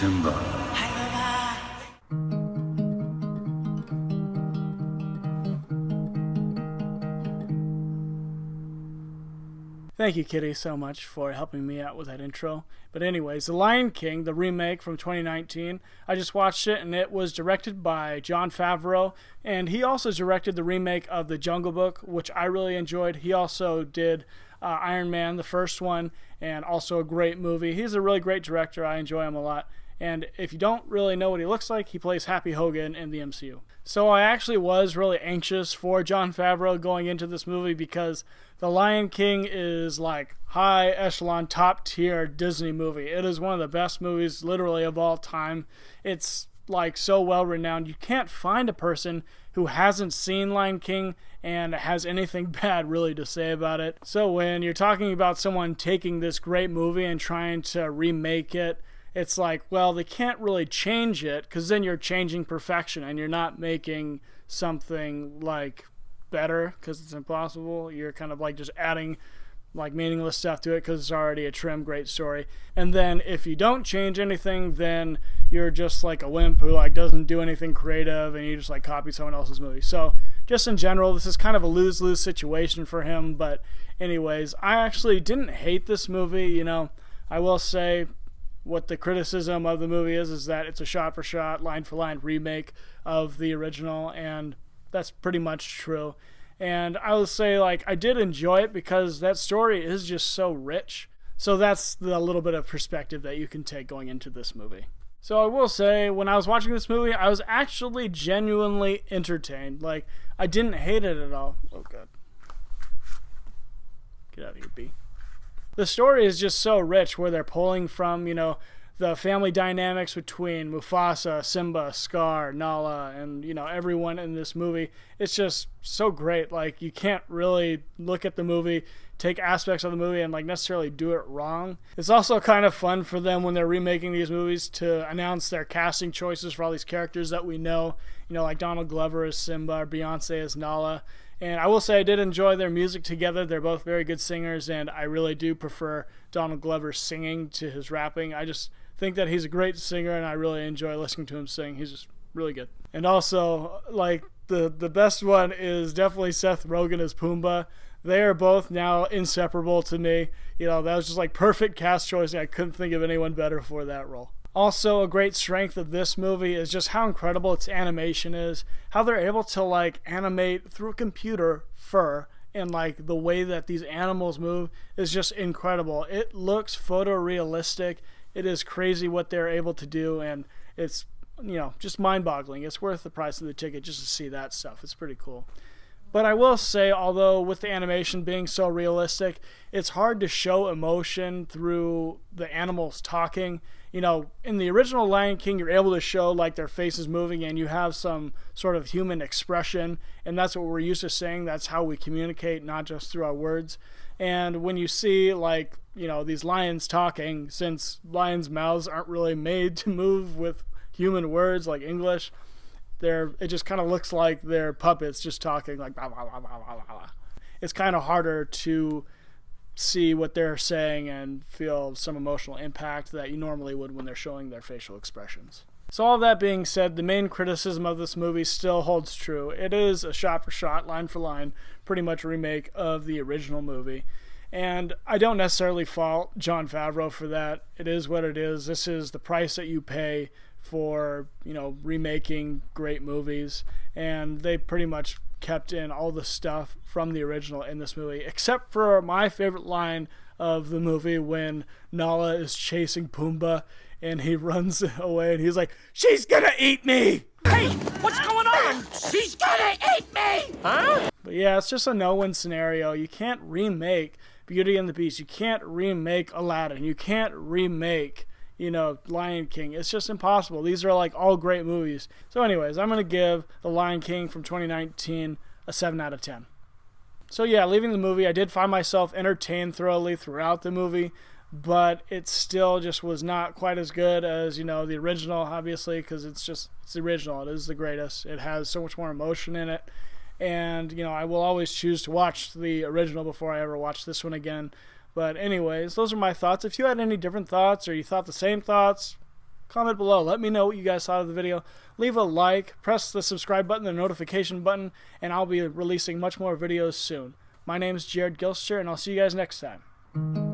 Simba. Thank you, Kitty, so much for helping me out with that intro. But anyways, The Lion King, the remake from 2019, I just watched it, and it was directed by Jon Favreau, and he also directed the remake of The Jungle Book, which I really enjoyed. He also did Iron Man, the first one, and also a great movie. He's a really great director. I enjoy him a lot. And if you don't really know what he looks like, he plays Happy Hogan in the MCU. So I actually was really anxious for Jon Favreau going into this movie because The Lion King is like high echelon, top tier Disney movie. It is one of the best movies literally of all time. It's like so well renowned. You can't find a person who hasn't seen Lion King and has anything bad really to say about it. So when you're talking about someone taking this great movie and trying to remake it, it's like, well, they can't really change it because then you're changing perfection and you're not making something like better because it's impossible. You're kind of like just adding like meaningless stuff to it because it's already a trim great story. And then if you don't change anything, then you're just like a wimp who like doesn't do anything creative and you just like copy someone else's movie. So just in general, this is kind of a lose-lose situation for him. But anyways, I actually didn't hate this movie. You know, I will say what the criticism of the movie is that it's a shot-for-shot, line-for-line remake of the original, and that's pretty much true. And I will say, like, I did enjoy it because that story is just so rich. So that's the little bit of perspective that you can take going into this movie. So I will say, when I was watching this movie, I was actually genuinely entertained. Like, I didn't hate it at all. Oh, God. Get out of here, B. The story is just so rich where they're pulling from, you know, the family dynamics between Mufasa, Simba, Scar, Nala, and, you know, everyone in this movie. It's just so great. Like, you can't really look at the movie, take aspects of the movie, and, like, necessarily do it wrong. It's also kind of fun for them when they're remaking these movies to announce their casting choices for all these characters that we know. You know, like Donald Glover as Simba or Beyonce as Nala. And I will say I did enjoy their music together. They're both very good singers, and I really do prefer Donald Glover's singing to his rapping. I just think that he's a great singer, and I really enjoy listening to him sing. He's just really good. And also, like, the best one is definitely Seth Rogen as Pumbaa. They are both now inseparable to me. You know, that was just like perfect cast choice, and I couldn't think of anyone better for that role. Also, a great strength of this movie is just how incredible its animation is. How they're able to, like, animate through a computer fur, and, like, the way that these animals move is just incredible. It looks photorealistic. It is crazy what they're able to do, and it's, you know, just mind-boggling. It's worth the price of the ticket just to see that stuff. It's pretty cool. But I will say, although with the animation being so realistic, it's hard to show emotion through the animals talking. You know, in the original Lion King, you're able to show like their faces moving and you have some sort of human expression, and that's what we're used to saying. That's how we communicate, not just through our words. And when you see, like, you know, these lions talking, since lions' mouths aren't really made to move with human words like English, it just kind of looks like they're puppets just talking like blah, blah, blah, blah, blah, blah. It's kind of harder to see what they're saying and feel some emotional impact that you normally would when they're showing their facial expressions. So all that being said, the main criticism of this movie still holds true. It is a shot-for-shot, line-for-line, pretty much remake of the original movie. And I don't necessarily fault Jon Favreau for that. It is what it is. This is the price that you pay for, you know, remaking great movies, and they pretty much kept in all the stuff from the original in this movie, except for my favorite line of the movie when Nala is chasing Pumbaa and he runs away and he's like, "She's gonna eat me!" Hey, what's going on? She's gonna eat me! Huh? But yeah, it's just a no-win scenario. You can't remake Beauty and the Beast. You can't remake Aladdin. You can't remake, you know, Lion King. It's just impossible. These are like all great movies. So anyways, I'm going to give The Lion King from 2019 a 7 out of 10. So yeah, leaving the movie, I did find myself entertained thoroughly throughout the movie, but it still just was not quite as good as, you know, the original, obviously, because it's the original. It is the greatest. It has so much more emotion in it. And, you know, I will always choose to watch the original before I ever watch this one again. But anyways, those are my thoughts. If you had any different thoughts or you thought the same thoughts, Comment below. Let me know what you guys thought of the video. Leave a like, press the subscribe button, the notification button, and I'll be releasing much more videos soon. My name is Jared Gilster, and I'll see you guys next time.